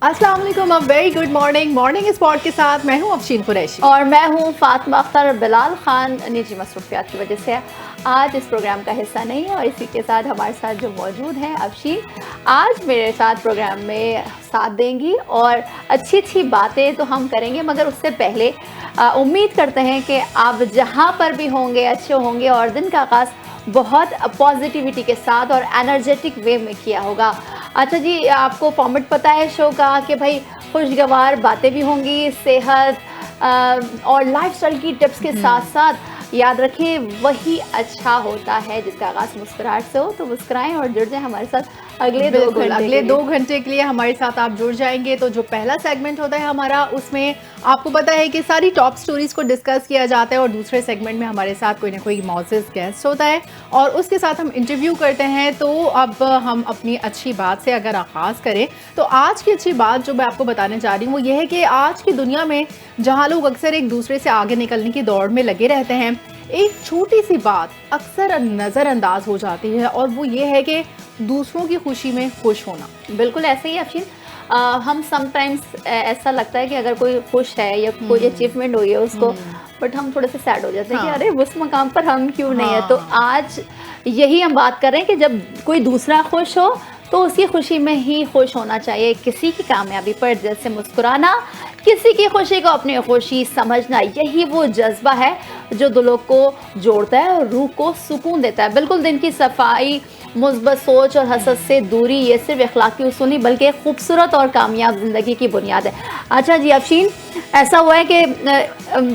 अस्सलाम वालेकुम, a very good morning. Morning spot के साथ मैं हूँ अफशीन कुरैशी और मैं हूँ फातिमा अख्तर। बिलाल खान निजी मसरूफियात की वजह से आज इस प्रोग्राम का हिस्सा नहीं है और इसी के साथ हमारे साथ जो मौजूद हैं अफशीन आज मेरे साथ प्रोग्राम में साथ देंगी और अच्छी अच्छी बातें तो हम करेंगे, मगर उससे पहले उम्मीद करते हैं कि आप जहाँ पर भी होंगे अच्छे होंगे और दिन का आगाज़ बहुत पॉजिटिविटी के साथ और एनर्जेटिक वे में किया होगा। अच्छा जी, आपको फॉर्मेट पता है शो का कि भाई खुशगवार बातें भी होंगी, सेहत और लाइफस्टाइल की टिप्स के साथ साथ याद रखें वही अच्छा होता है जिसका आगाज़ मुस्कुराहट से हो। तो मुस्कुराएं और जुड़ जाएं हमारे साथ अगले अगले 2 घंटे के लिए हमारे साथ आप जुड़ जाएंगे। तो जो पहला सेगमेंट होता है हमारा, उसमें आपको पता है कि सारी टॉप स्टोरीज को डिस्कस किया जाता है और दूसरे सेगमेंट में हमारे साथ कोई ना कोई मौजूद गेस्ट होता है और उसके साथ हम इंटरव्यू करते हैं। तो अब हम अपनी अच्छी बात से अगर आगाज़ करें तो आज की अच्छी बात जो मैं आपको बताने जा रही हूँ वो ये है कि आज की दुनिया में जहाँ लोग अक्सर एक दूसरे से आगे निकलने की दौड़ में लगे रहते हैं, एक छोटी सी बात अक्सर नज़रअंदाज हो जाती है और वो ये है कि दूसरों की खुशी में खुश होना। बिल्कुल ऐसे ही अफशीन, हम समटाइम्स ऐसा लगता है कि अगर कोई खुश है या कोई अचीवमेंट हुई है उसको, बट हम थोड़े से सैड हो जाते हैं कि अरे उस मकाम पर हम क्यों नहीं है। तो आज यही हम बात कर रहे हैं कि जब कोई दूसरा खुश हो तो उसकी खुशी में ही खुश होना चाहिए। किसी की कामयाबी पर दिल से मुस्कुराना, किसी की खुशी को अपनी खुशी समझना, यही वो जज्बा है जो दिलों को जोड़ता है और रूह को सुकून देता है। बिल्कुल दिन की सफाई, मुस्बत सोच और हसद से दूरी, ये सिर्फ अखलाकी उसूल नहीं बल्कि एक खूबसूरत और कामयाब ज़िंदगी की बुनियाद है। अच्छा जी अफशीन, ऐसा हुआ है कि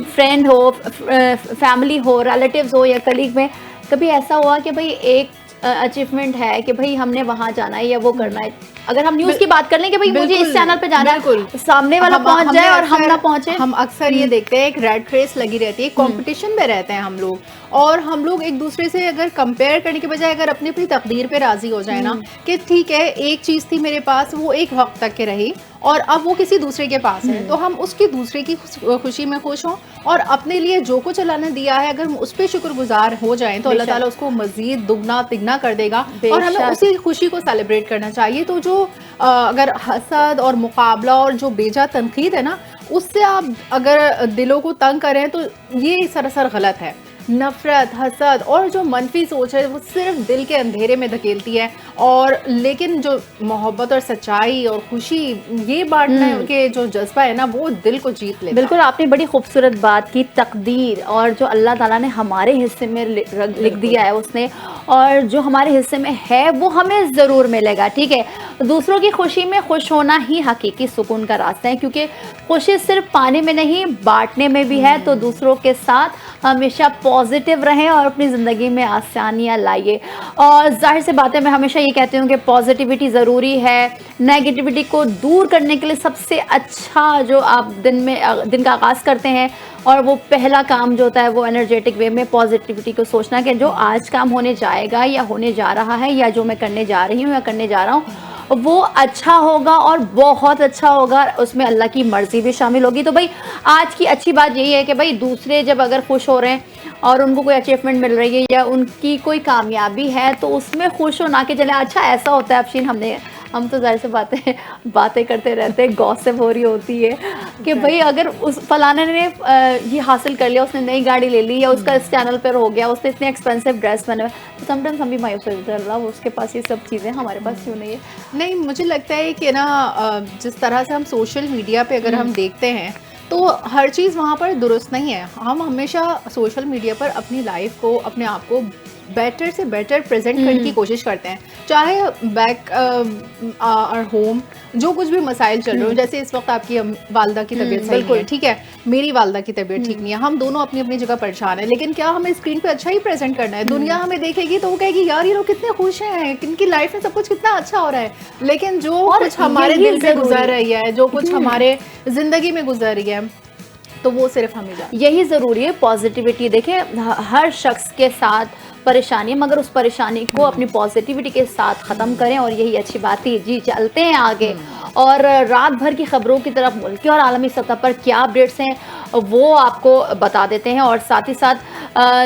फ्रेंड हो, फैमिली हो, रिलेटिव्स हो या कलीग में कभी ऐसा हुआ कि भाई एक अचीवमेंट है कि भाई हमने वहाँ जाना है या वो करना है, अगर हम न्यूज़ की बात कर लें कि भाई मुझे इस चैनल पे जाना है, सामने वाला पहुंच जाए और हम ना पहुंचे। हम अक्सर ये देखते हैं एक रेड रेस लगी रहती है, कंपटीशन में रहते हैं हम लोग और हम लोग एक दूसरे से अगर कंपेयर करने के बजाय अगर अपनी अपनी तकदीर पे राजी हो जाए ना कि ठीक है एक चीज़ थी मेरे पास, वो एक वक्त तक के रही और अब वो किसी दूसरे के पास है, तो हम उसकी दूसरे की खुशी में खुश हों और अपने लिए जो कुछ अल्लाह ने दिया है अगर हम उस पर शुक्रगुजार हो जाएं तो अल्लाह ताला उसको मजीद दुगना तिगना कर देगा और हमें उसी खुशी को सेलिब्रेट करना चाहिए। तो जो अगर हसद और मुकाबला और जो बेजा तनकीद है ना, उससे आप अगर दिलों को तंग करें तो ये सरासर गलत है। नफरत, हसद और जो मनफी सोच है वो सिर्फ दिल के अंधेरे में धकेलती है और लेकिन जो मोहब्बत और सच्चाई और खुशी ये बांटने के जो जज्बा है ना वो दिल को जीत लेता है। बिल्कुल आपने बड़ी खूबसूरत बात की, तकदीर और जो अल्लाह ताला ने हमारे हिस्से में लिख दिया है उसने, और जो हमारे हिस्से में है वो हमें ज़रूर मिलेगा। ठीक है, दूसरों की खुशी में खुश होना ही हकीकी सुकून का रास्ता है, क्योंकि खुशी सिर्फ पाने में नहीं बांटने में भी है। तो दूसरों के साथ हमेशा पॉजिटिव रहें और अपनी ज़िंदगी में आसानियाँ लाइए। और जाहिर सी बात है, मैं हमेशा ये कहती हूँ कि पॉजिटिविटी ज़रूरी है। नेगेटिविटी को दूर करने के लिए सबसे अच्छा जो आप दिन का आगाज़ करते हैं और वो पहला काम जो होता है वो एनर्जेटिक वे में पॉजिटिविटी को सोचना कि जो आज काम होने जाएगा या होने जा रहा है या जो मैं करने जा रही हूँ या करने जा रहा हूँ वो अच्छा होगा और बहुत अच्छा होगा, उसमें अल्लाह की मर्ज़ी भी शामिल होगी। तो भाई आज की अच्छी बात यही है कि भाई दूसरे जब अगर खुश हो रहे हैं और उनको कोई अचीवमेंट मिल रही है या उनकी कोई कामयाबी है तो उसमें खुश हो ना कि चले। अच्छा ऐसा होता है अफशीन, हम तो ज़ाहिर से बातें करते रहते हैं, गॉसिप हो रही होती है कि भाई अगर उस फलाने ने ये हासिल कर लिया, उसने नई गाड़ी ले ली या उसका इस चैनल पर हो गया, उसने इतने एक्सपेंसिव ड्रेस पहने, तो समटाइम्स हम भी मायूस हो जाते हैं, अल्लाह उसके पास ये सब चीज़ें हमारे पास क्यों नहीं है। नहीं, मुझे लगता है कि ना जिस तरह से हम सोशल मीडिया पे अगर हम देखते हैं तो हर चीज़ वहाँ पर दुरुस्त नहीं है। हम हमेशा सोशल मीडिया पर अपनी लाइफ को, अपने आप को बेटर से बेटर प्रेजेंट करने की कोशिश करते हैं, चाहे बैक और होम जो कुछ भी मसाइल चल रहे हो। जैसे इस वक्त आपकी वालदा की तबीयत सही नहीं है, ठीक है, मेरी वालदा की तबीयत ठीक नहीं है, हम दोनों अपनी अपनी जगह परेशान है, लेकिन क्या हमें स्क्रीन पे अच्छा ही प्रेजेंट करना है? दुनिया हमें देखेगी तो वो कहेगी यार ये लोग कितने खुश हैं, इनकी लाइफ में सब कुछ कितना अच्छा हो रहा है, लेकिन जो कुछ हमारे दिल पे गुजर रही है, जो कुछ हमारे जिंदगी में गुजर रही है, तो वो सिर्फ हमें यही ज़रूरी है पॉजिटिविटी। देखिए हर शख्स के साथ परेशानी है, मगर उस परेशानी को अपनी पॉजिटिविटी के साथ ख़त्म करें और यही अच्छी बात थी। जी चलते हैं आगे और रात भर की खबरों की तरफ मुल्की और आलमी सतह पर क्या अपडेट्स हैं वो आपको बता देते हैं। और साथ ही साथ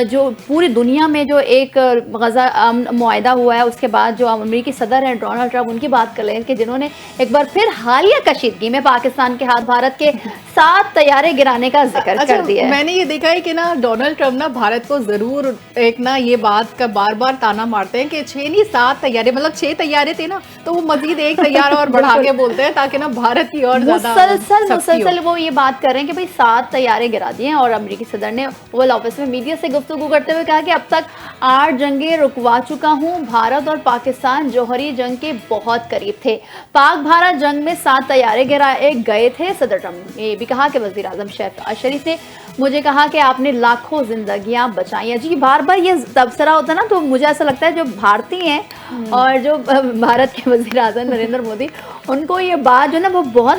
जो पूरी दुनिया में जो एक गज़ा मुआहदा हुआ है उसके बाद जो अमेरिकी सदर हैं डोनाल्ड ट्रंप, उनकी बात कर लें कि जिन्होंने एक बार फिर हालिया कशीदगी में पाकिस्तान के हाथ भारत के 7 तैयारे गिराने का जिक्र कर दिया है। मैंने ये देखा है कि ना डोनाल्ड ट्रंप ना भारत को जरूर एक ना ये बात का बार बार ताना मारते हैं कि 6 नहीं 7 तैयारे, मतलब 6 तैयारे थे ना, तो वो मजीद एक तैयारा और बढ़ा के बोलते हैं ताकि ना भारत की और मुसलसल वो ये बात कर रहे हैं कि भाई 7 तैयारे गिरा दिए हैं। और अमेरिकी सदर ने ओवल ऑफिस में मीडिया से गुफ्तगू करते हुए कहा कि अब तक 8 जंगें रुकवा चुका हूं। भारत और पाकिस्तान जौहरी जंग के बहुत करीब थे। पाक भारत जंग में 7 तैयारे गिराए गए थे। सदर ट्रंप ने भी कहा कि वज़ीर आज़म शहबाज शरीफ ने मुझे कहा कि आपने लाखों जिंदगियां बचाई हैं। जी बार बार ये तबसरा होता है ना, तो मुझे ऐसा लगता है जो भारतीय हैं और जो भारत के वज़ीर आज़म नरेंद्र मोदी, उनको ये बात जो ना वो बहुत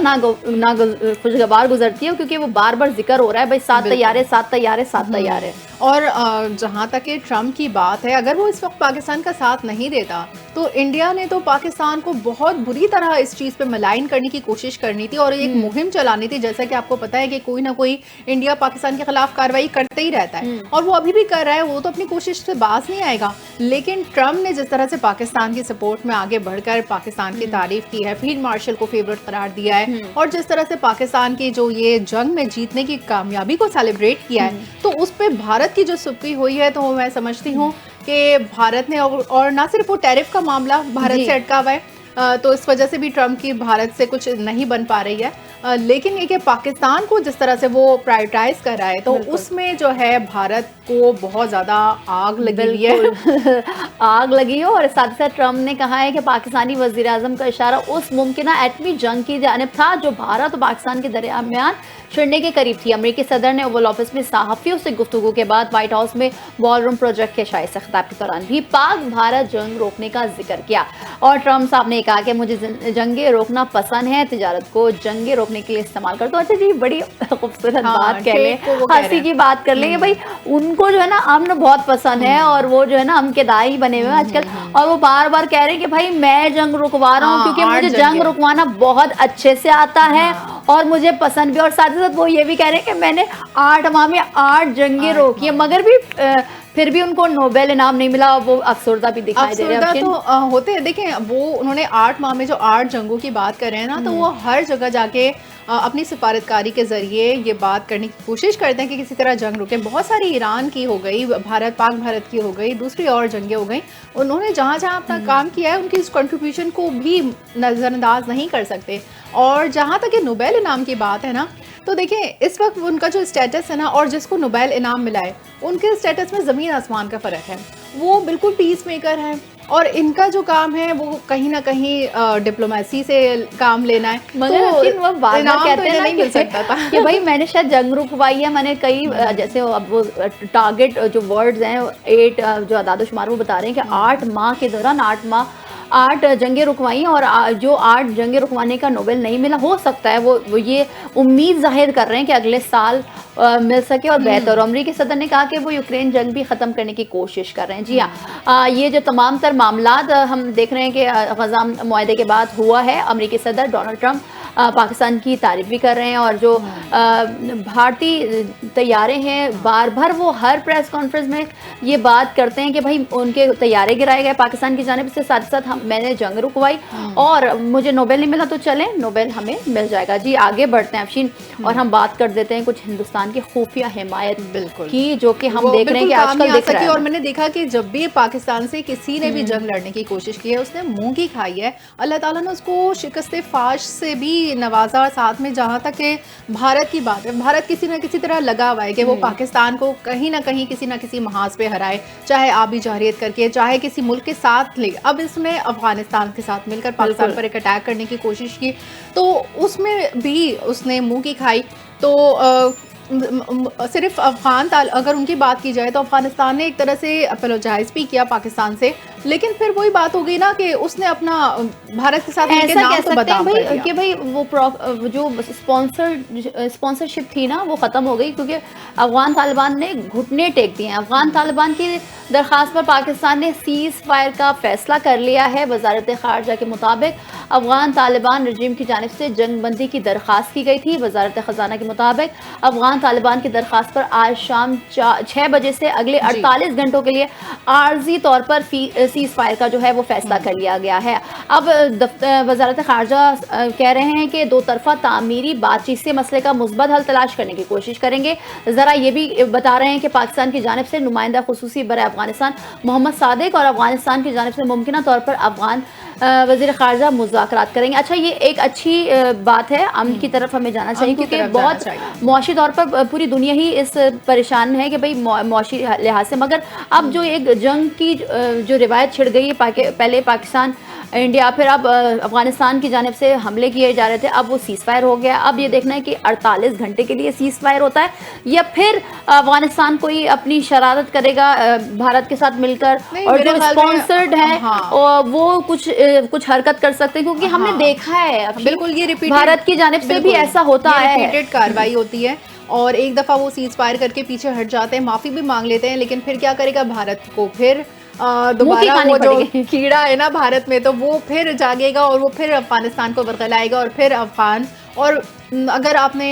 खुशगवार गुजरती है, क्योंकि वो बार बार जिक्र हो रहा है भाई 7 तैयारे 7 तैयारे 7 तैयारे। और जहाँ तक कि ट्रंप की बात है, अगर वो इस वक्त पाकिस्तान का साथ नहीं देता तो इंडिया ने तो पाकिस्तान को बहुत बुरी तरह इस चीज़ पे मलाइन करने की कोशिश करनी थी और एक मुहिम चलानी थी। जैसा कि आपको पता है कि कोई ना कोई इंडिया पाकिस्तान के खिलाफ कार्रवाई करते ही रहता है और वो अभी भी कर रहा है, वो तो अपनी कोशिश से बाज नहीं आएगा। लेकिन ट्रंप ने जिस तरह से पाकिस्तान की सपोर्ट में आगे बढ़कर पाकिस्तान की तारीफ की है, फील्ड मार्शल को फेवरेट करार दिया है और जिस तरह से पाकिस्तान की जो ये जंग में जीतने की कामयाबी को सेलिब्रेट किया है, तो उस पर भारत की जो सुबकी हुई है, तो मैं समझती हूँ कि भारत ने और ना सिर्फ वो टैरिफ का मामला भारत से अटका हुआ है, तो इस वजह से भी ट्रंप की भारत से कुछ नहीं बन पा रही है। लेकिन ये कि पाकिस्तान को जिस तरह से वो प्रायोरिटाइज कर रहा है, तो उसमें जो है भारत को बहुत ज़्यादा आग लगी हुई है आग लगी है। और साथ ही साथ ट्रंप ने कहा है कि पाकिस्तानी वज़ीर आज़म का इशारा उस मुमकिना एटमी जंग की जानिब था जो भारत और पाकिस्तान के दरमियान छिड़ने के करीब थी। अमेरिकी सदर ने ओवल ऑफिस में सहाफ़ियों से गुफ्तगू के बाद व्हाइट हाउस में वॉर रूम प्रोजेक्ट के शाइस्ता खिताब के दौरान भी पाक भारत जंग रोकने का जिक्र किया। और ट्रंप साहब ने कहा कि मुझे जंगे रोकना पसंद है, तिजारत को जंगे रोकने के लिए इस्तेमाल कर दो। अच्छा जी, बड़ी खूबसूरत बात कह लें, हंसी की बात कर लें भाई, उनको जो है ना अमन बहुत पसंद है और वो जो है ना अमन के दाई बने हुए हैं आजकल, और वो बार बार कह रहे हैं कि भाई मैं जंग रुकवा रहा हूँ क्योंकि मुझे जंग रुकवाना बहुत अच्छे से आता है और मुझे पसंद भी। और साथ ही साथ वो ये भी कह रहे हैं कि मैंने 8 माह में 8 जंगे रोकी है, मगर भी फिर भी उनको नोबेल इनाम नहीं मिला। वो अफसरदा भी दिखाई दे रहे हैं। तो होते हैं, देखें वो उन्होंने 8 माह में जो 8 जंगों की बात कर रहे हैं ना, तो वो हर जगह जाके अपनी सिफारतकारी के ज़रिए ये बात करने की कोशिश करते हैं कि किसी तरह जंग रुके। बहुत सारी ईरान की हो गई, पाक भारत की हो गई, दूसरी और जंगें हो गई। उन्होंने जहाँ जहाँ अपना काम किया है उनकी इस कंट्रीब्यूशन को भी नज़रअंदाज नहीं कर सकते। और जहाँ तक ये नोबेल इनाम की बात है ना, तो देखिए इस वक्त उनका जो स्टेटस है ना, और जिसको नोबेल इनाम मिला है उनके स्टेटस में ज़मीन आसमान का फ़र्क है। वो बिल्कुल पीस मेकर है और इनका जो काम है वो कहीं ना कहीं डिप्लोमेसी से काम लेना है। मगर तो वो बार बार कहते हैं नहीं मिल सकता था कि भाई मैंने शायद जंग रुकवाई है, मैंने कई जैसे अब वो टारगेट जो वर्ड्स हैं 8 जो अदाद-ओ-शुमार वो बता रहे हैं कि 8 माह के दौरान 8 जंगें रुकवाई और जो 8 जंगें रुकवाने का नोबेल नहीं मिला, हो सकता है वो ये उम्मीद जाहिर कर रहे हैं कि अगले साल मिल सके और बेहतर। अमरीकी सदर ने कहा कि वो यूक्रेन जंग भी ख़त्म करने की कोशिश कर रहे हैं। जी हाँ, ये जो तमाम तर मामलात हम देख रहे हैं कि गज़ा मुआहदे के बाद हुआ है। अमरीकी सदर डोनाल्ड ट्रंप पाकिस्तान की तारीफ भी कर रहे हैं और जो भारतीय तैयारे हैं बार बार वो हर प्रेस कॉन्फ्रेंस में ये बात करते हैं कि भाई उनके तैयारे गिराए गए पाकिस्तान की जानिब से, साथ साथ मैंने जंग रुकवाई और मुझे नोबेल नहीं मिला, तो चलें नोबेल हमें मिल जाएगा। जी आगे बढ़ते हैं अफशीन और हम बात कर देते हैं कुछ हिंदुस्तान की खुफिया हिमायत की, जो कि हम देख रहे हैं कि आजकल दिख रहा है। और मैंने देखा कि जब भी पाकिस्तान से किसी ने भी जंग लड़ने की कोशिश की है उसने मुंह की खाई है। अल्लाह ताला ने उसको शिकस्त फाश से भी नवाजा। और साथ में जहाँ तक कि भारत की बात है, भारत किसी न किसी तरह लगा हुआ है कि वो पाकिस्तान को कहीं ना कहीं किसी न किसी महाज पे हराए, चाहे आबी जहरियत करके, चाहे किसी मुल्क के साथ ले। अब इसमें अफगानिस्तान के साथ मिलकर पाकिस्तान पर एक अटैक करने की कोशिश की, तो उसमें भी उसने मुंह की खाई। तो सिर्फ अगर उनकी बात की जाए तो अफगानिस्तान ने एक तरह से अपोलोजाइज भी किया पाकिस्तान से, लेकिन फिर वही बात हो गई ना कि उसने अपना भारत के साथ उनके ऐसा नाम कह तो सकते हैं बदनाम कर भाई दिया। कि भाई वो जो स्पॉन्सरशिप थी ना वो ख़त्म हो गई, क्योंकि अफगान तालिबान ने घुटने टेक दिए हैं। अफगान तालिबान की दरख्वास्त पर पाकिस्तान ने सीज़ फायर का फैसला कर लिया है। वजारत ख़ारजा के मुताबिक अफगान तालिबान रजीम की जानिब से जंगबंदी की दरख्वास्त की गई थी। वजारत ख़जाना के मुताबिक अफगान तालिबान की दरख्वास्त पर आज शाम 6 बजे से अगले 48 घंटों के लिए आर्जी तौर पर सीज़ फायर का जो है वो फैसला कर लिया गया है। अब वजारत ख़ारजा कह रहे हैं कि दो तरफा तामीरी बातचीत से मसले का मुस्बत हल तलाश करने की कोशिश करेंगे। ज़रा ये भी बता रहे हैं कि पाकिस्तान की जानिब से नुमाइंदा खुसूसी बरे अफगानिस्तान मोहम्मद सादिक और अफगानिस्तान की जानिब से मुमकिन तौर पर अफगान वज़ीर ख़ारजा मुज़ाकरात करेंगे। अच्छा, ये एक अच्छी बात है, अमन की तरफ हमें जाना चाहिए, क्योंकि बहुत मुआशी तौर पर पूरी दुनिया ही इस परेशान है कि भाई मुआशी लिहाज से, मगर अब जो एक जंग की जो रिवायत छिड़ गई है, पहले पाकिस्तान इंडिया, फिर अब अफगानिस्तान की जानिब से हमले किए जा रहे थे, अब वो सीज़ फायर हो गया। अब ये देखना है कि 48 घंटे के लिए सीज़ फायर होता है या फिर अफगानिस्तान कोई अपनी शरारत करेगा भारत के साथ मिलकर, और जो स्पॉन्सर्ड है वो कुछ हरकत कर सकते हैं, क्योंकि हमने देखा है बिल्कुल ये रिपीटेड भारत की जानिब से भी ऐसा होता है, रिपीटेड कार्रवाई होती है। और एक दफ़ा वो सीज़ फायर करके पीछे हट जाते हैं, माफ़ी भी मांग लेते हैं, लेकिन फिर क्या करेगा भारत को, फिर दोबारा वो जो कीड़ा है ना भारत में, तो वो फिर जागेगा और वो फिर अफगानिस्तान को बरगलाएगा और फिर अफगान। और अगर आपने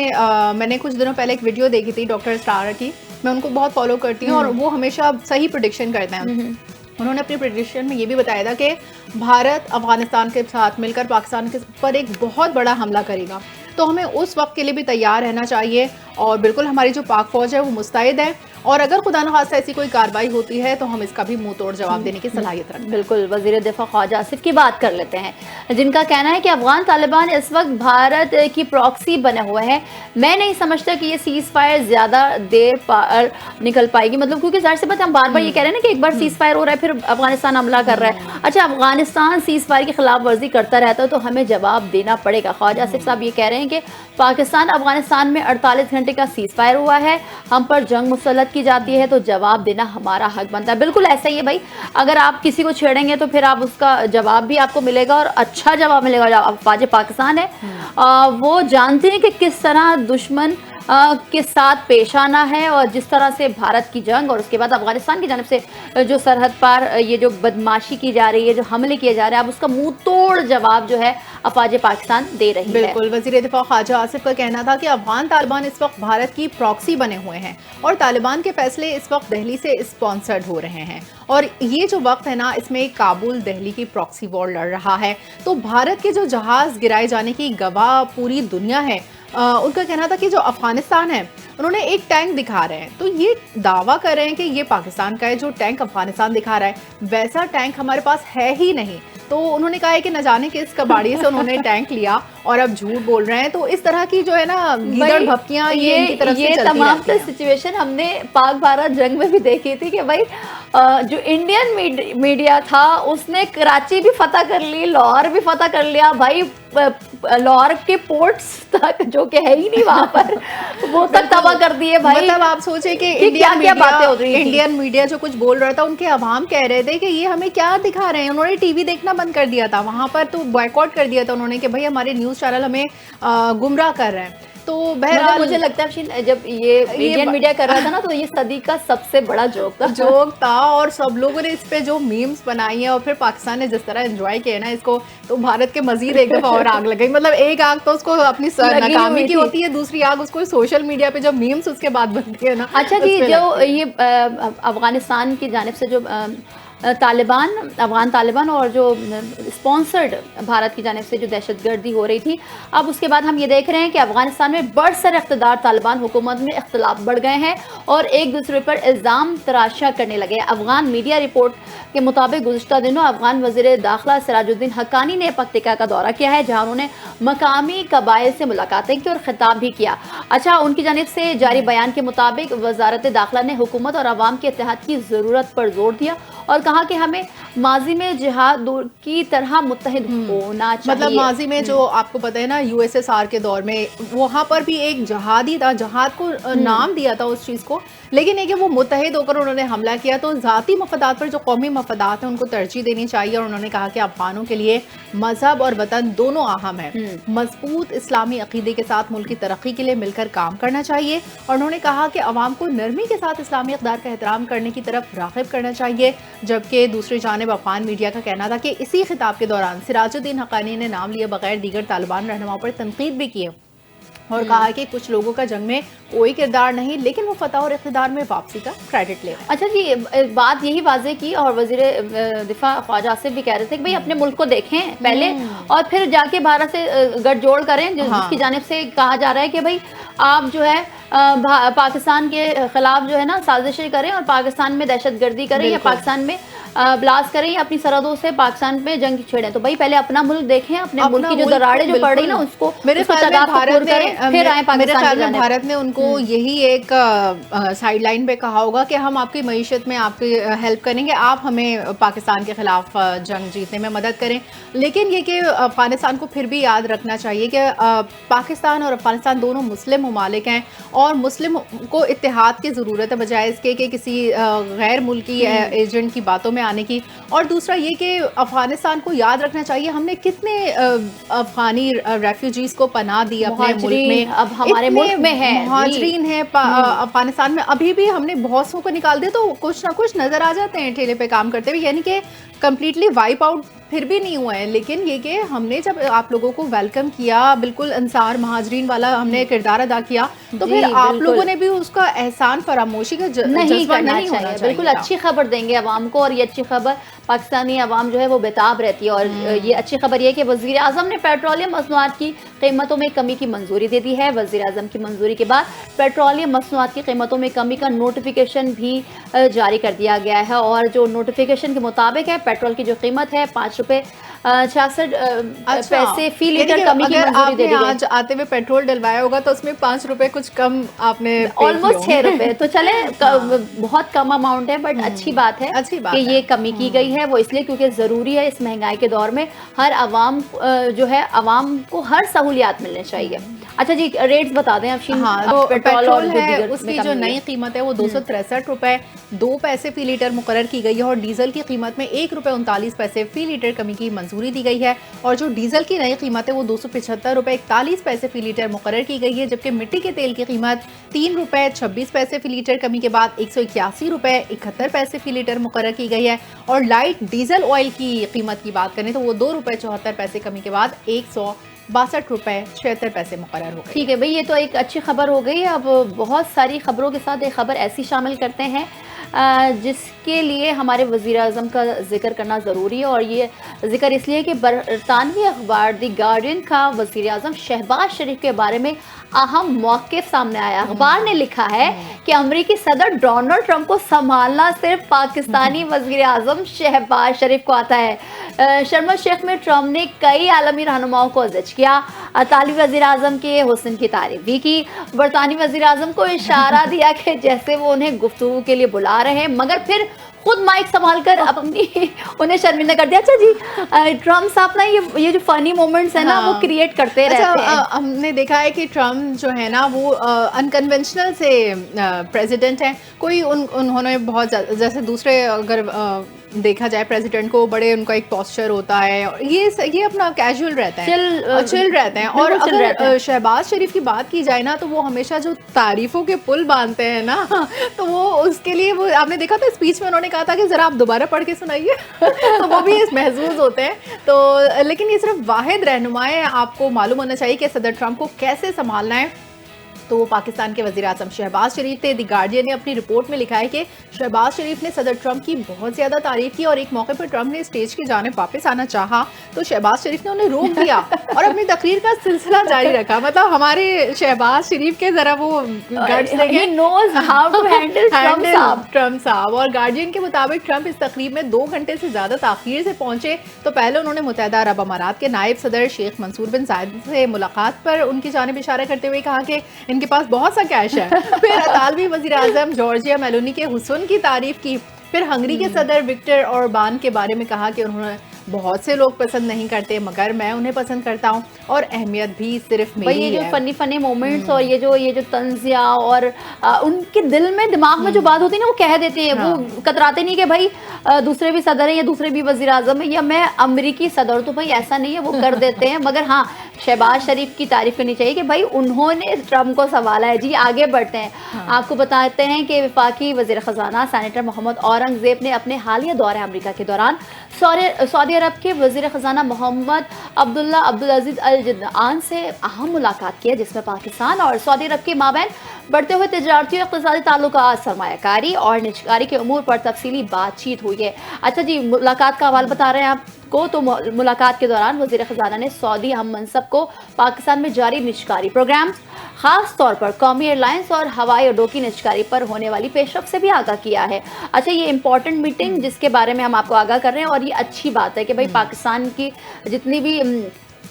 मैंने कुछ दिनों पहले एक वीडियो देखी थी डॉक्टर स्टार की, मैं उनको बहुत फॉलो करती हूँ और वो हमेशा सही प्रेडिक्शन करते हैं। उन्होंने अपनी प्रेडिक्शन में ये भी बताया था कि भारत अफगानिस्तान के साथ मिलकर पाकिस्तान के पर एक बहुत बड़ा हमला करेगा, तो हमें उस वक्त के लिए भी तैयार रहना चाहिए। और बिल्कुल हमारी जो पाक फौज है वो मुस्तैद है, और अगर खुदा न खास्ता ऐसी कोई कार्रवाई होती है तो हम इसका भी मुंह तोड़ जवाब देने की सलाहियत रखते हैं। बिल्कुल, वज़ीर दिफा ख्वाजा आसिफ की बात कर लेते हैं, जिनका कहना है कि अफगान तालिबान इस वक्त भारत की प्रॉक्सी बने हुए हैं। मैं नहीं समझता कि ये सीज़ फायर ज़्यादा देर पर निकल पाएगी, मतलब क्योंकि ज़ाहिर सी बात हम बार बार ये कह रहे हैं ना कि एक बार सीज़ फायर हो रहा है फिर अफगानिस्तान हमला कर रहा है। अच्छा, अफगानिस्तान सीज़ फायर की खिलाफ वर्जी करता रहता है तो हमें जवाब देना पड़ेगा। ख्वाजा आसिफ साहब ये कह रहे हैं कि पाकिस्तान अफगानिस्तान में 48 घंटे का सीज़ फायर हुआ है, हम पर जंग मुसल्लत की जाती है तो जवाब देना हमारा हक बनता है। बिल्कुल ऐसा ही है भाई, अगर आप किसी को छेड़ेंगे तो फिर आप उसका जवाब भी आपको मिलेगा, और अच्छा जवाब मिलेगा। अफवाज पाकिस्तान है, वो जानते हैं कि किस तरह दुश्मन के साथ पेश आना है, और जिस तरह से भारत की जंग और उसके बाद अफगानिस्तान की जानिब से जो सरहद पार ये जो बदमाशी की जा रही है, जो हमले किए जा रहे हैं, अब उसका मुंह तोड़ जवाब जो है अफवाज पाकिस्तान दे रही है। बिल्कुल, वज़ीर दिफा ख्वाजा आसिफ का कहना था कि अफगान तालिबान इस वक्त भारत की प्रॉक्सी बने हुए हैं और तालिबान के फैसले इस वक्त दिल्ली से स्पॉन्सर्ड हो रहे हैं, और ये जो वक्त है ना इसमें काबुल दिल्ली की प्रॉक्सी वॉर लड़ रहा है। तो भारत के जो जहाज गिराए जाने की गवाह पूरी दुनिया है, उनका कहना था कि जो अफगानिस्तान है उन्होंने एक टैंक दिखा रहे हैं, तो ये दावा कर रहे हैं कि ये पाकिस्तान का है जो टैंक अफगानिस्तान दिखा रहा है, वैसा टैंक हमारे पास है ही नहीं। तो उन्होंने कहा है कि न जाने किस कबाड़ी से उन्होंने टैंक लिया और अब झूठ बोल रहे हैं। तो इस तरह की जो है ना गीदड़ भपकियां ये इनकी तरफ से चलती तमाम रहती हैं। सिचुएशन हमने पाक भारत जंग में भी देखी थी कि भाई जो इंडियन मीडिया था उसने कराची भी फतह कर ली, लाहौर भी फतह कर लिया भाई, लाहौर के पोर्ट्स तक जो कि है ही नहीं वहां पर वो तक तबाह कर दिए भाई। मतलब आप सोचे कि इंडियन मीडिया जो कुछ बोल रहा था, उनके अवाम कह रहे थे कि ये हमें क्या दिखा रहे हैं। उन्होंने टीवी देखना बंद कर दिया था वहां पर, तो बॉयकॉट कर दिया था उन्होंने कि भाई हमारे न्यूज़ चैनल हमें गुमराह कर रहे हैं। तो बहरहाल मुझे लगता है जब ये इंडियन मीडिया कर रहा था ना तो ये सदी का सबसे बड़ा जोक था और सब लोगों ने इस पे जो मीम्स बनाई है और फिर पाकिस्तान ने जिस तरह एंजॉय किया ना इसको, तो भारत के मजीद एक दफा और आग लग गई। मतलब एक आग तो उसको अपनी नाकामी की होती है, दूसरी आग उसको सोशल मीडिया पे जब मीम्स उसके बाद बनती है ना। अच्छा जी, जो ये अफगानिस्तान की जानिब से जो अफगान तालिबान और जो स्पॉन्सर्ड भारत की जानिब से जो दहशतगर्दी हो रही थी, अब उसके बाद हम ये देख रहे हैं कि अफगानिस्तान में बरसर इक़्तिदार तालिबान हुकूमत में इख्तलाफ बढ़ गए हैं और एक दूसरे पर इल्ज़ाम तराशा करने लगे। अफगान मीडिया रिपोर्ट के मुताबिक गुज़िश्ता दिनों अफगान वज़ीर दाखिला सिराजुद्दीन हक्कानी ने पक्तिका का दौरा किया है, जहाँ उन्होंने मकामी कबाइल से मुलाकातें की और खिताब भी किया। अच्छा, उनकी जानिब से जारी बयान के मुताबिक वज़ारत दाखिला ने हुकूमत और अवाम के इत्तेहाद की ज़रूरत पर जोर दिया और कहा कि हमें माजी में जिहाद की तरह मुत्तहिद होना चाहिए। मतलब माजी में जो आपको पता है ना, यूएसएसआर के दौर में वहाँ पर भी एक जहादी था, जहाद को नाम दिया था उस चीज़ को, लेकिन एक वो मुत्तहिद होकर उन्होंने हमला किया। तो ज़ाती मफादात पर जो कौमी मफादात हैं उनको तरजीह देनी चाहिए। और उन्होंने कहा कि अफगानों के लिए मजहब और वतन दोनों अहम है। मजबूत इस्लामी अकीदे के साथ मुल्क की तरक्की के लिए मिलकर काम करना चाहिए। और उन्होंने कहा कि अवाम को नरमी के साथ इस्लामी अक़दार का एहतराम करने की तरफ राग़िब करना चाहिए। जबकि दूसरी जानिब अफ़गान मीडिया का कहना था कि इसी खिताब के दौरान सिराजुद्दीन हक्कानी ने नाम लिए बगैर दीगर तालिबान रहनुमाओं पर तनकीद भी की और कहा कि कुछ लोगों का जंग में कोई किरदार नहीं, लेकिन वो फतह और इक़्तिदार में वापसी का क्रेडिट ले। अच्छा जी, बात यही वाज़ेह की और वज़ीर दिफा ख्वाजा आसिफ भी कह रहे थे कि भाई अपने मुल्क को देखें पहले और फिर जाके भारत से गठजोड़ करें, जिसकी जानिब से कहा जा रहा है कि भाई आप जो है पाकिस्तान के खिलाफ जो है ना साजिशें करें और पाकिस्तान में दहशतगर्दी करें या पाकिस्तान में ब्लास्ट करें या अपनी सरहदों से पाकिस्तान पे जंग छेड़ें। तो भाई पहले अपना मुल्क देखें, अपने मुल्क की जो दरारें जो पड़ रही ना उसको मेरे ख्याल में भारत ने उनको यही एक साइडलाइन पे कहा होगा कि हम आपकी मईशत में आपकी हेल्प करेंगे, आप हमें पाकिस्तान के खिलाफ जंग जीतने में मदद करें। लेकिन ये कि अफगानिस्तान को फिर भी याद रखना चाहिए कि पाकिस्तान और अफगानिस्तान दोनों मुस्लिम ममालिक हैं और मुस्लिम को इत्तेहाद की ज़रूरत है बजाय इसके कि किसी गैर मुल्की एजेंट की बातों में आने की। और दूसरा ये कि अफगानिस्तान को याद रखना चाहिए हमने कितने अफगानी रेफ्यूजीज को पनाह दी अपने मुल्क में, अब हमारे मुल्क में है मुहाजिरीन है अफगानिस्तान में, अभी भी हमने बहुत सौ को निकाल दिया तो कुछ ना कुछ नजर आ जाते हैं ठेले पे काम करते हुए, यानी कि कंप्लीटली वाइप आउट फिर भी नहीं हुआ है। लेकिन ये कि हमने जब आप लोगों को वेलकम किया, बिल्कुल अंसार महाजरीन वाला हमने किरदार अदा किया, तो फिर आप लोगों ने भी उसका एहसान फरामोशी का नहीं करना चाहिए। बिल्कुल अच्छी खबर देंगे अवाम को और ये अच्छी खबर पाकिस्तानी अवाम जो है वो बेताब रहती है। और ये अच्छी खबर ये कि वज़ीर आज़म ने पेट्रोलियम मसनूआत की कीमतों में कमी की मंजूरी दे दी है। वज़ीर आज़म की मंजूरी के बाद पेट्रोलियम मसनूआत की कीमतों में कमी का नोटिफिकेशन भी जारी कर दिया गया है। और जो नोटिफिकेशन के मुताबिक है पेट्रोल की जो कीमत है 5.66 पैसे फी लीटर कमी की मंजूरी दे दी है। आज आते हुए पेट्रोल डलवाया होगा तो उसमें 5 रुपए कुछ कम आपने ऑलमोस्ट 6 रुपए तो चले बहुत कम अमाउंट है, बट अच्छी बात है कि ये कमी की गई है। वो इसलिए क्योंकि ज़रूरी है इस महंगाई के दौर में हर अवाम जो है अवाम को हर सहूलियात मिलने चाहिए। अच्छा जी, रेट्स बता दें आप। तो पेट्रोल है उसकी जो नई कीमत है वो 263 रुपए 2 पैसे फी लीटर मुकर्रर की गई है और डीजल की कीमत में 1 रुपए 39 पैसे फी लीटर कमी की मंजूरी दी गई है। और जो डीजल की नई कीमत है वो 275 रुपए 41 पैसे फी लीटर मुकर्रर की गई है, जबकि मिट्टी के तेल की कीमत 3 रुपए 26 पैसे फी लीटर कमी के बाद 181 रुपए 71 पैसे फी लीटर मुकर्रर की गई है। और लाइट डीजल ऑयल की कीमत की बात करें तो वो 2 रुपए 74 पैसे कमी के बाद 162 रुपए 76 पैसे मुकर्रर हो गई। ठीक है भाई, ये तो एक अच्छी खबर हो गई। अब बहुत सारी खबरों के साथ एक खबर ऐसी शामिल करते हैं जिसके लिए हमारे वज़ीर आज़म का जिक्र करना ज़रूरी है। और ये जिक्र इसलिए कि बरतानवी अखबार द गार्डियन का वज़ीर आज़म शहबाज शरीफ के बारे में अहम मौक़िफ़ सामने आया। अखबार ने लिखा है कि अमेरिकी सदर डोनाल्ड ट्रंप को संभालना सिर्फ पाकिस्तानी वज़ीर आज़म शहबाज शरीफ को आता है। शर्म शेख में ट्रंप ने कई आलमी रहनुमाओं को ज़िक्र किया, तालिब वज़ीर आज़म के हुस्न की तारीफ भी की, बरतानी वज़ीर आज़म को इशारा दिया कि जैसे वो उन्हें गुफ्तगू के लिए बुला रहे हैं, मगर फिर खुद माइक संभाल कर अपनी उन्हें शर्मिंदा कर दिया। अच्छा जी, ट्रम्प साहब ना ये जो फनी मोमेंट्स है ना वो क्रिएट करते रहते हैं। हमने देखा है कि ट्रम्प जो है ना वो अनकन्वेंशनल से प्रेसिडेंट हैं। कोई उन्होंने बहुत जैसे दूसरे अगर देखा जाए प्रेसिडेंट को बड़े उनका एक पोस्चर होता है, ये अपना कैजुअल रहता है, चिल रहते हैं। और अगर शहबाज शरीफ की बात की जाए ना तो वो हमेशा जो तारीफों के पुल बांधते हैं ना तो वो उसके लिए वो आपने देखा था स्पीच में उन्होंने कहा था कि जरा आप दोबारा पढ़ के सुनाइए तो वो भी महसूस होते हैं। तो लेकिन ये सिर्फ वाहिद रहनुमाएं, आपको मालूम होना चाहिए कि सदर ट्रंप को कैसे संभालना है। तो वो पाकिस्तान के वज़ीर आज़म शहबाज शरीफ थे। द गार्डियन ने अपनी रिपोर्ट में लिखा है कि शहबाज शरीफ ने सदर ट्रंप की बहुत ज़्यादा तारीफ की और एक मौके पर ट्रंप ने स्टेज की जानिब वापस आना चाहा तो शहबाज शरीफ ने उन्हें रोक दिया और अपनी तकरीर का सिलसिला जारी रखा। मतलब हमारे शहबाज शरीफ के ज़रा वो गट्स ट्रंप साहब। और गार्डियन के मुताबिक ट्रंप इस तकरीब में 2 घंटे से ज़्यादा ताख़ीर से पहुंचे। तो पहले उन्होंने मुत्तहिदा अरब अमारात के नायब सदर शेख मंसूर बिन जायद से मुलाकात पर उनकी जानिब इशारा करते हुए कहा कि इनके पास बहुत सा कैश है। फिर अतालवी वज़ीर आज़म जॉर्जिया मेलोनी के हुस्न की तारीफ की। फिर हंगरी के सदर विक्टर ओरबान के बारे में कहा कि उन्होंने बहुत से लोग पसंद नहीं करते मगर मैं उन्हें पसंद करता हूँ और अहमियत भी सिर्फ भाई मेरी ये जो है। फनी फनी मोमेंट्स और ये जो तंजिया और उनके दिल में दिमाग में जो बात होती है ना वो कह देते हैं, वो कतराते नहीं कि भाई दूसरे भी सदर हैं या दूसरे भी वजीर आजम है या मैं अमेरिकी सदर, तो भाई ऐसा नहीं है, वो कर देते हैं। मगर हाँ, शहबाज शरीफ की तारीफ करनी चाहिए कि भाई उन्होंने ट्रम्प को संभाला है। जी आगे बढ़ते हैं। आपको बताते हैं कि वफाकी वजीर खजाना सेनेटर मोहम्मद औरंगजेब ने अपने हालिया दौरे अमेरिका के दौरान सऊदी अरब के वजीर खजाना मोहम्मद अब्दुल्ला अब्दुल अजीज अल जिद्दान से अहम मुलाकात की है, जिसमें पाकिस्तान और सऊदी अरब के माबैन बढ़ते हुए तजारती और इक़्तिसादी ताल्लुकात, सरमायाकारी और निजकारी के उमूर पर तफसीली बातचीत हुई है। अच्छा जी, मुलाकात का हवाला बता रहे हैं आपको। तो मुलाकात के दौरान वजीर खजाना ने सऊदी हम मनसब को पाकिस्तान में जारी निजकारी प्रोग्राम, खास तौर पर कौमी एयरलाइंस और हवाई अड्डों की निजकारी पर होने वाली पेशरफ से भी आगाह किया है। अच्छा, ये इंपॉर्टेंट मीटिंग जिसके बारे में हम आपको आगाह कर रहे हैं, और ये अच्छी बात है कि भाई पाकिस्तान की जितनी भी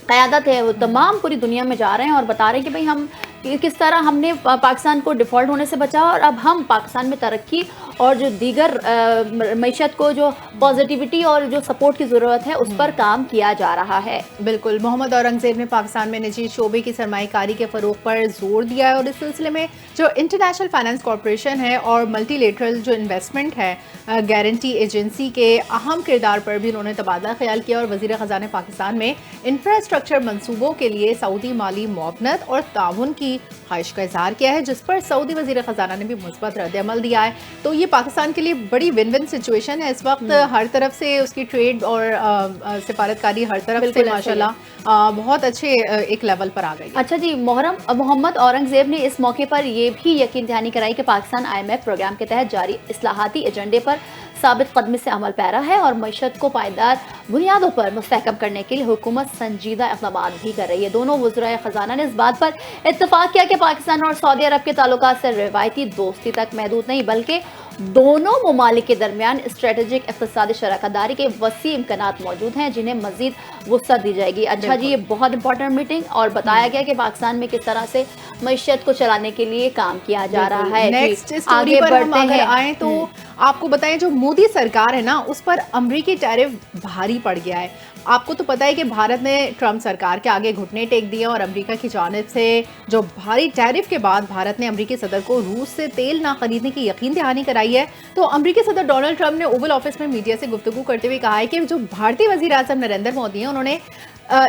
क़यादत है वो तमाम पूरी दुनिया में जा रहे हैं और बता रहे हैं कि भाई हम किस तरह हमने पाकिस्तान को डिफ़ॉल्ट होने से बचा और अब हम पाकिस्तान में तरक्की और जो दीगर मईशत को जो पॉजिटिविटी और जो सपोर्ट की ज़रूरत है उस पर काम किया जा रहा है। बिल्कुल, मोहम्मद औरंगजेब ने पाकिस्तान में निजी शोबे की सरमायाकारी के फ़रोग पर जोर दिया है और इस सिलसिले में जो इंटरनेशनल फाइनेंस कॉरपोरेशन है और मल्टीलेटरल जो इन्वेस्टमेंट है गारंटी एजेंसी के अहम किरदार पर भी उन्होंने तबादला ख्याल किया और वज़ीर ख़ज़ाना पाकिस्तान में इंफ्रास्ट्रक्चर मनसूबों के लिए सऊदी माली मुआवनत और ताउन की ख्वाहिश का इजहार किया है, जिस पर सऊदी वज़ीर ख़ज़ाना ने भी मुस्बत रद्द-ए-अमल दिया है। तो ये पाकिस्तान के लिए बड़ी विन विन सिचुएशन है। इस वक्त हर तरफ से उसकी ट्रेड और सिफारतकारी हर तरफ से माशाल्लाह बहुत अच्छे एक लेवल पर आ गई। अच्छा जी, मोहम्मद औरंगजेब ने इस मौके पर यह भी यकीन दहानी कराई कि पाकिस्तान IMF प्रोग्राम के तहत जारी इस्लाहाती एजेंडे पर साबित कदमी से अमल पैरा है और मईशत को पायदार बुनियादों पर मुस्तहकम करने के लिए हुकूमत संजीदा इक़दाम भी कर रही है। दोनों वज़राए ख़ज़ाना ने इस बात पर इत्तफ़ाक़ किया कि पाकिस्तान और सऊदी अरब के ताल्लुकात से रिवायती दोस्ती तक महदूद नहीं बल्कि दोनों ममालिक के दरमियान स्ट्रेटेजिक इक़्तिसादी शराकतदारी के वसी इम्कानात मौजूद हैं जिन्हें मज़ीद वुसअत दी जाएगी। अच्छा जी, ये बहुत इंपॉर्टेंट मीटिंग और बताया गया कि पाकिस्तान में किस तरह से मईशत को चलाने के लिए काम किया जा रहा है। नेक्स्ट स्टोरी पर हम अगर आए तो आपको बताएं, जो मोदी सरकार है ना उस पर अमरीकी टैरिफ भारी पड़ गया है। आपको तो पता है कि भारत ने ट्रम्प सरकार के आगे घुटने टेक दिए और अमेरिका की जानिब से जो भारी टैरिफ के बाद भारत ने अमेरिकी सदर को रूस से तेल ना खरीदने की यकीन दहानी कराई है। तो अमेरिकी सदर डोनाल्ड ट्रम्प ने ओवल ऑफिस में मीडिया से गुफ्तगू करते हुए कहा है कि जो भारतीय वज़ीर आज़म नरेंद्र मोदी हैं उन्होंने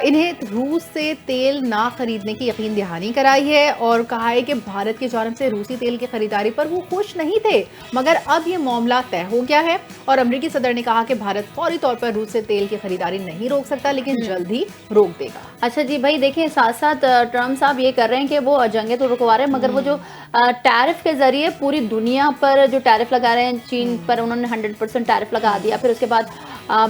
इन्हें रूस से तेल ना खरीदने की यकीन दहानी कराई है और कहा है कि भारत की जानिब से रूसी तेल की खरीदारी पर वो खुश नहीं थे, मगर अब ये मामला तय हो गया है और अमेरिकी सदर ने कहा कि भारत फौरी तौर पर रूस से तेल की खरीदारी नहीं रोक सकता लेकिन जल्द ही रोक देगा। अच्छा जी भाई, देखिए साथ साथ ट्रम्प साहब ये कर रहे हैं कि वो जंगे तो रुकवा रहे हैं मगर वो जो टैरिफ के जरिए पूरी दुनिया पर जो टैरिफ लगा रहे हैं, चीन पर उन्होंने 100% टैरिफ लगा दिया, फिर उसके बाद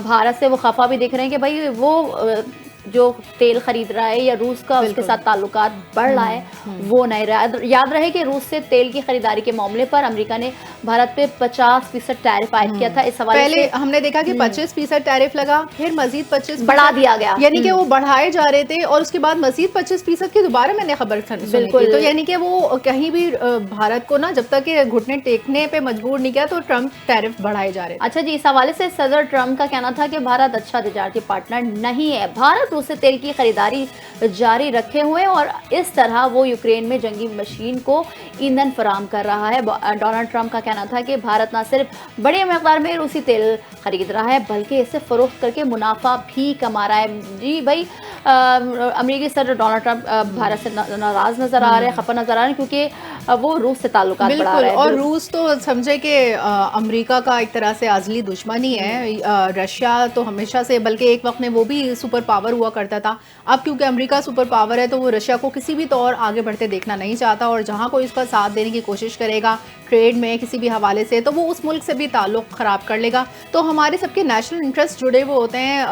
भारत से वो खफा भी दिख रहे हैं कि भाई वो जो तेल खरीद रहा है या रूस का उसके साथ ताल्लुकात बढ़ रहा है वो नहीं रहा। याद रहे कि रूस से तेल की खरीदारी के मामले पर अमेरिका ने भारत पे 50% टैरिफ आयद किया था। इस हवाले पहले हमने देखा कि 25% टैरिफ लगा, फिर मजीद 25 बढ़ा दिया गया, यानी कि वो बढ़ाए जा रहे थे और उसके बाद मजीद 25% की दोबारा मैंने खबर सुनी थी। तो यानी कि वो कहीं भी भारत को ना जब तक घुटने टेकने पे मजबूर नहीं किया तो ट्रम्प टैरिफ बढ़ाए जा रहे थे। अच्छा जी, इस हवाले से सदर ट्रम्प का कहना था कि भारत अच्छा तजारती पार्टनर नहीं है, भारत रूस से तेल की खरीदारी जारी रखे हुए और इस तरह वो यूक्रेन में जंगी मशीन को ईंधन फराम कर रहा है। डोनाल्ड ट्रम्प का कहना था कि भारत न सिर्फ बड़े मकदार में रूसी तेल खरीद रहा है बल्कि इसे फरोख्त करके मुनाफा भी कमा रहा है। जी भाई, अमेरिकी सदर डोनाल्ड ट्रम्प भारत से नाराज नजर आ रहे हैं, खफा नजर आ रहे हैं क्योंकि वो रूस से ताल्लुकात बढ़ा रहे हैं। और रूस तो समझे कि अमेरिका का एक तरह से आजली दुश्मन ही है। रशिया तो हमेशा से, बल्कि एक वक्त में वो भी सुपर पावर हुआ करता था। अब क्योंकि अमेरिका सुपर पावर है तो वो रशिया को किसी भी तौर आगे बढ़ते देखना नहीं चाहता और जहां कोई उसका साथ देने की कोशिश करेगा ट्रेड में किसी भी हवाले से तो वो उस मुल्क से भी ताल्लुक खराब कर लेगा। तो हमारे सबके नेशनल इंटरेस्ट जुड़े हुए होते हैं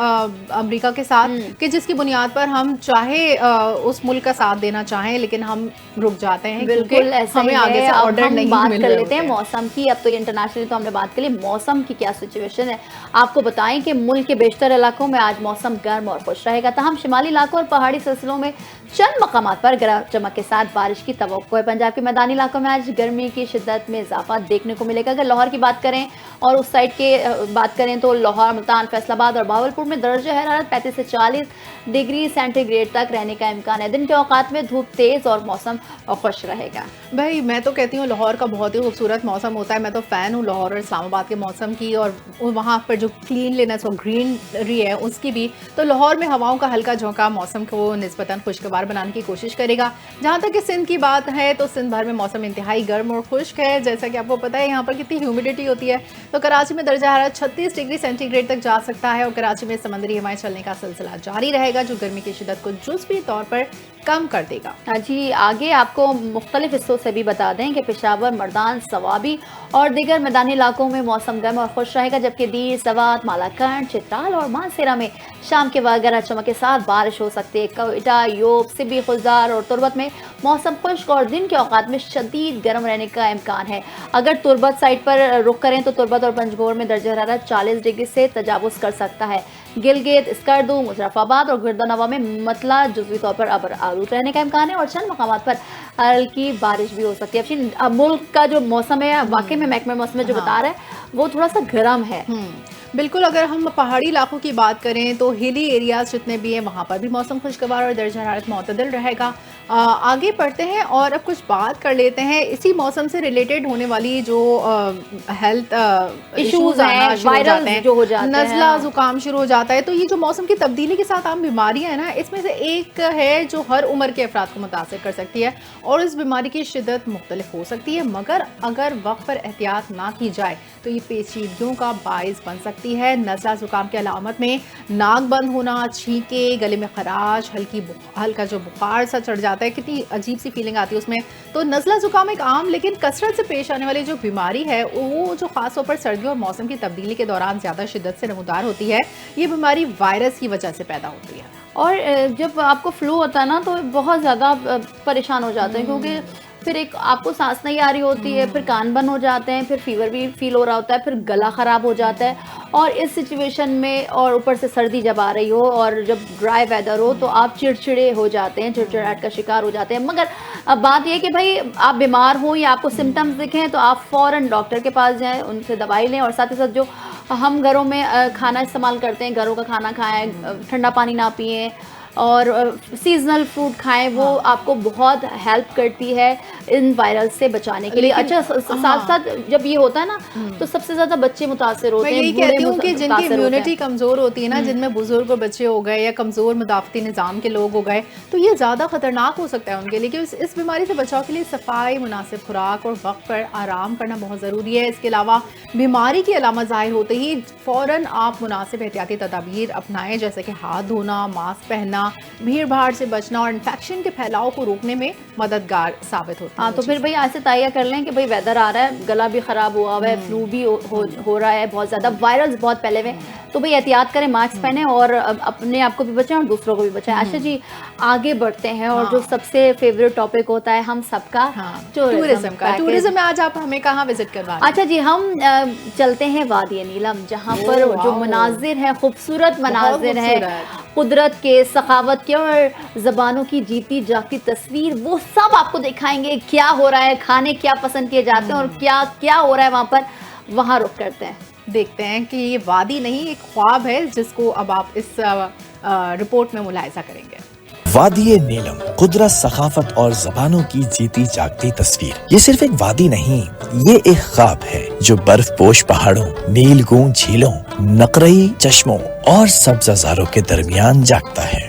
अमेरिका के साथ कि जिसकी बुनियाद पर हम चाहे उस मुल्क का साथ देना चाहें लेकिन हम रुक जाते हैं बिल्कुल ऐसा हमें आगे से ऑर्डर नहीं बात मिल कर रहे लेते हैं मौसम की। अब तो इंटरनेशनली तो हमने बात कर ली, मौसम की क्या सिचुएशन है आपको बताएं कि मुल्क के बेशतर इलाकों में आज मौसम गर्म और खुश रहेगा, तहम शिमाली इलाकों और पहाड़ी सिलसिलों में चंद मकामात पर गरज चमक के साथ बारिश की तवक्को है। पंजाब के मैदानी इलाकों में आज गर्मी की शिद्दत में इजाफा देखने को मिलेगा। अगर लाहौर की बात करें और उस साइड के बात करें तो लाहौर, मुल्तान, फैसलाबाद और भावलपुर में दर्जा हरारत 35 से 40 डिग्री सेंटीग्रेड तक रहने का इम्कान है। दिन के औकात में धूप तेज और मौसम खुश रहेगा। भाई मैं तो कहती हूँ लाहौर का बहुत ही खूबसूरत मौसम होता है। मैं तो फ़ैन हूँ लाहौर और इस्लामाबाद के मौसम की, और वहाँ पर जो क्लीनलीनेस और ग्रीनरी है उसकी भी। तो लाहौर में हवाओं का हल्का झोंका मौसम को निस्बतन खुशगवार बनाने की कोशिश करेगा। जहाँ तक कि सिंध की बात है तो सिंध भर में मौसम इंतहाई गर्म और खुश्क है। जैसा कि आपको पता है यहाँ पर कितनी ह्यूमिडिटी होती है। तो कराची में दर्जा हरारत 36 डिग्री सेंटीग्रेड तक जा सकता है और कराची में समंदरी हवाएं चलने का सिलसिला जारी रहेगा, जो गर्मी की शिद्दत को जुज़वी तौर पर कम कर देगा। हाँ जी, आगे आपको मुख्तलिफ हिस्सों से भी बता दें कि पेशावर, मर्दान, सवाबी और दीगर मैदानी इलाकों में मौसम गर्म और खुश रहेगा, जबकि दीर, सवात, मालाकान, चित्राल और मानसेरा में शाम के वक्त गरज चमक के साथ बारिश हो सकती है। कोयटा, योब, सिबी, खुजार और तुरबत में मौसम खुश्क और दिन के औकात में शदीद गर्म रहने का इम्कान है। अगर तुरबत साइड पर रुख करें तो तुरबत और पंजगोर में दर्जा हरारत 40 डिग्री से तजावुज़ कर सकता है। गिलगित, स्कर्दू, मुजफ्फराबाद और गिरदानवा में मतला जुज़वी तौर पर अबर आलूद रहने का इम्कान है और चंद मकामात पर हल्की बारिश भी हो सकती है। अब मुल्क का जो मौसम है वाकई में महकमा मौसम जो बता रहा है वो थोड़ा सा गर्म है। बिल्कुल। अगर हम पहाड़ी इलाकों की बात करें तो हिली एरियाज जितने भी हैं वहाँ पर भी मौसम खुशगवार और दर्जा हरारत मुतदल रहेगा। आगे बढ़ते हैं और अब कुछ बात कर लेते हैं इसी मौसम से रिलेटेड होने वाली जो हेल्थ इश्यूज हैं, वायरल जो हो जाते हैं, नज़ला ज़ुकाम शुरू हो जाता है। तो ये जो मौसम की तब्दीली के साथ आम बीमारियां हैं ना, इसमें से एक है जो हर उम्र के अफराद को मुतासर कर सकती है और इस बीमारी की शिद्दत मुख्तलिफ हो सकती है, मगर अगर वक्त पर एहतियात ना की जाए तो ये पेचीदगियों का बाइस बन सकती है। नज़ला ज़ुकाम की अलामत में नाक बंद होना, छींके, गले में खराश, हल्का जो बुखार सा चढ़ जाता है, कितनी अजीब सी फीलिंग आती है उसमें। तो नज़ला ज़ुकाम एक आम लेकिन कसरत से पेश आने वाली जो बीमारी है वो जो ख़ास तौर पर सर्दियों और मौसम की तब्दीली के दौरान ज़्यादा शिद्दत से नमूदार होती है। ये बीमारी वायरस की वजह से पैदा होती है और जब आपको फ्लू होता है ना तो बहुत ज़्यादा परेशान हो जाते हैं, क्योंकि फिर एक आपको सांस नहीं आ रही होती है, फिर कान बंद हो जाते हैं, फिर फीवर भी फील हो रहा होता है, फिर गला ख़राब हो जाता है। और इस सिचुएशन में और ऊपर से सर्दी जब आ रही हो और जब ड्राई वेदर हो तो आप चिड़चिड़े हो जाते हैं, चिड़चिड़ाहट का शिकार हो जाते हैं। मगर अब बात यह कि भाई आप बीमार हो या आपको सिम्टम्स दिखें तो आप फ़ौरन डॉक्टर के पास जाएँ, उनसे दवाई लें और साथ ही साथ जो हम घरों में खाना इस्तेमाल करते हैं, घरों का खाना खाएँ, ठंडा पानी ना पिएँ और सीजनल फ्रूट खाएं, वो आपको बहुत हेल्प करती है इन वायरस से बचाने के लिए। अच्छा, साथ साथ जब ये होता है ना तो सबसे ज्यादा बच्चे मुतासर होते हैं। मैं यही कहती हूँ कि जिनकी इम्यूनिटी कमजोर होती है ना, जिनमें बुजुर्ग बच्चे हो गए या कमजोर मुदाफ़ती निज़ाम के लोग हो गए, तो ये ज़्यादा खतरनाक हो सकता है उनके लिए। कि इस बीमारी से बचाव के लिए सफाई, मुनासिब खुराक और वक्त पर आराम करना बहुत ज़रूरी है। इसके अलावा बीमारी की अलामत ज़ाहिर होते ही फ़ौरन आप मुनासिब एहतियाती तदाबीर अपनाएं, जैसे कि हाथ धोना, मास्क पहनना, भीड़ भाड़ से बचना और इन्फेक्शन के फैलाव को रोकने में मददगार साबित होता है। हाँ, तो फिर भाई आज से तैयार कर लें कि भाई वेदर आ रहा है, गला भी ख़राब हुआ हुआ है, फ्लू भी हो रहा है, बहुत ज़्यादा वायरल्स बहुत फैले हुए, तो भाई एहतियात करें, मास्क पहने और अपने आप को भी बचाएं और दूसरों को भी बचाएं। आशा जी आगे बढ़ते हैं और जो सबसे फेवरेट टॉपिक होता है हम सबका, टूरिज्म का। टूरिज्म में आज आप हमें कहाँ विजिट करवा? अच्छा जी, हम चलते हैं वादी नीलम, जहाँ पर जो मनाजिर है, खूबसूरत मनाजिर है, कुदरत के, सखावत के और ज़बानों की जीती जागती तस्वीर, वो सब आपको दिखाएंगे। क्या हो रहा है, खाने क्या पसंद किए जाते हैं और क्या क्या हो रहा है वहाँ पर, वहाँ रुक करते हैं, देखते हैं कि ये वादी नहीं एक ख्वाब है जिसको अब आप इस रिपोर्ट में मुलाहिजा करेंगे। वादी नीलम, कुदरत, सखाफत और जबानों की जीती जागती तस्वीर। ये सिर्फ एक वादी नहीं, ये एक ख्वाब है जो बर्फ पोश पहाड़ों, नीलगूं झीलों, नकरई चश्मों और सब्ज़ाज़ारों के दरमियान जागता है।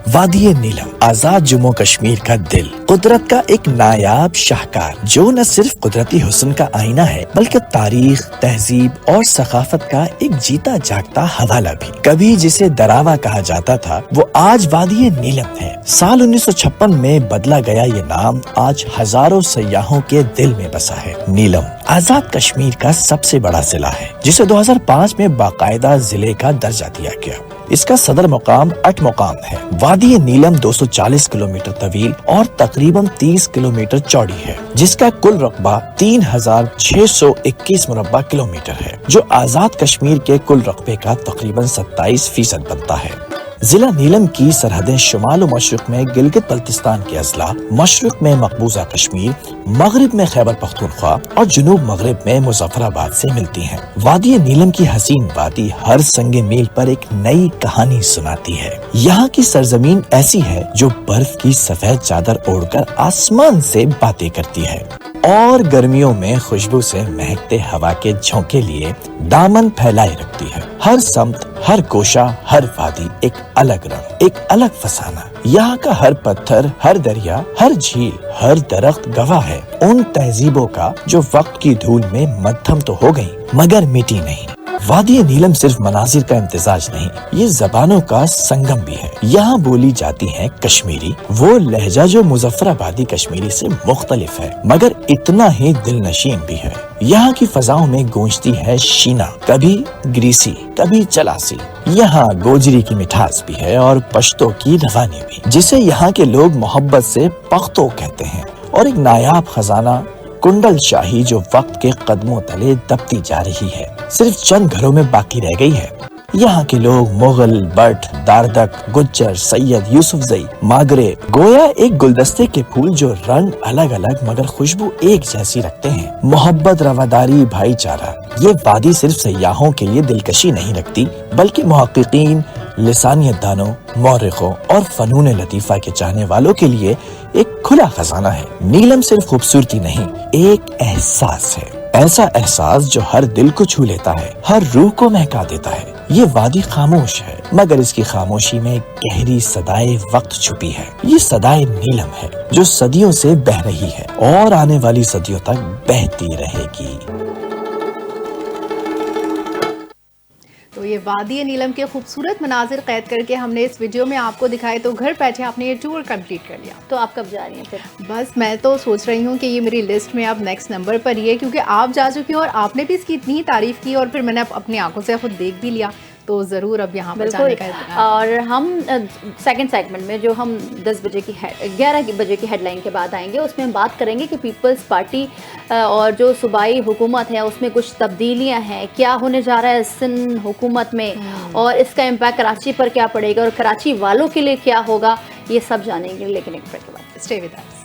वादी नीलम, आजाद जम्मू कश्मीर का दिल, कुदरत का एक नायाब शाहकार जो न सिर्फ कुदरती हुस्न का आईना है बल्कि तारीख, तहजीब और सखाफत का एक जीता जागता हवाला भी। कभी जिसे दरावा कहा जाता था वो आज वादी नीलम है। साल 1956 में बदला गया ये नाम आज हजारों सयाहों के दिल में बसा है। नीलम आजाद कश्मीर का सबसे बड़ा जिला है जिसे 2005 में बाकायदा जिले का दर्जा दिया गया। इसका सदर मुकाम अट मुकाम है। वादी नीलम 240 किलोमीटर तवील और तकरीबन 30 किलोमीटर चौड़ी है, जिसका कुल रकबा 3621 मुरब्बा किलोमीटर है, जो आजाद कश्मीर के कुल रकबे का तकरीबन 27% बनता है। जिला नीलम की सरहदें शुमाल और मशरक में गिलगित बल्तिस्तान के अजला, मशरक में मकबूजा कश्मीर, मगरिब में खैबर पख्तूनख्वा और जुनूब मगरिब में मुजफ्फराबाद से मिलती हैं। वादी नीलम की हसीन वादी हर संगे मील पर एक नई कहानी सुनाती है। यहाँ की सरजमीन ऐसी है जो बर्फ की सफेद चादर ओढ़कर आसमान से बातें करती है और गर्मियों में खुशबू से महकते हवा के झोंके लिए दामन फैलाए रखती है। हर समत, हर कोशा, हर वादी एक अलग रंग, एक अलग फसाना। यहाँ का हर पत्थर, हर दरिया, हर झील, हर दरख्त गवाह है उन तहजीबों का जो वक्त की धूल में मध्यम तो हो गई मगर मिटी नहीं। वादी नीलम सिर्फ मनाजिर का इम्तिजाज नहीं, ये जबानों का संगम भी है। यहाँ बोली जाती है कश्मीरी, वो लहजा जो मुजफ्फराबादी कश्मीरी से मुख्तलिफ है मगर इतना ही दिलनशीन भी है। यहाँ की फजाओं में गूंजती है शीना, कभी ग्रीसी, कभी चलासी। यहाँ गोजरी की मिठास भी है और पश्तो की रवानी भी, जिसे यहाँ के लोग मोहब्बत से पख्तो कहते हैं। और एक नायाब खजाना कुंडल शाही जो वक्त के कदमों तले दबती जा रही है, सिर्फ चंद घरों में बाकी रह गई है। यहाँ के लोग मुगल, बट, दारदक, गुज्जर, सैयद, यूसुफजई, मागरे गोया एक गुलदस्ते के फूल जो रंग अलग अलग मगर खुशबू एक जैसी रखते हैं। मोहब्बत, रवादारी, भाईचारा, ये वादी सिर्फ सयाहों के लिए दिलकशी नहीं रखती बल्कि मुहक्किकीन, लिसानियत दानों, मौरिखों और फनून लतीफा के चाहने वालों के लिए एक खुला खजाना है। नीलम सिर्फ खूबसूरती नहीं, एक एहसास है, ऐसा एहसास जो हर दिल को छू लेता है, हर रूह को महका देता है। ये वादी खामोश है मगर इसकी खामोशी में गहरी सदाए वक्त छुपी है। ये सदाए नीलम है जो सदियों से बह रही है और आने वाली सदियों तक बहती रहेगी। तो ये वादी नीलम के खूबसूरत मनाजिर कैद करके हमने इस वीडियो में आपको दिखाए, तो घर बैठे आपने ये टूर कंप्लीट कर लिया। तो आप कब जा रही हैं फिर? बस मैं तो सोच रही हूँ कि ये मेरी लिस्ट में अब नेक्स्ट नंबर पर ही है, क्योंकि आप जा चुकी हो और आपने भी इसकी इतनी तारीफ़ की और फिर मैंने अपनी आंखों से खुद देख भी लिया, तो ज़रूर अब यहाँ पर जाने का। और हम सेकंड सेगमेंट में जो हम 10 बजे की 11 बजे की हेडलाइन के बाद आएंगे, उसमें हम बात करेंगे कि पीपल्स पार्टी और जो सूबाई हुकूमत है उसमें कुछ तब्दीलियां हैं, क्या होने जा रहा है सिंध हुकूमत में और इसका इम्पैक्ट कराची पर क्या पड़ेगा और कराची वालों के लिए क्या होगा, ये सब जानेंगे लेकिन एक ब्रेक के बाद। Stay with us.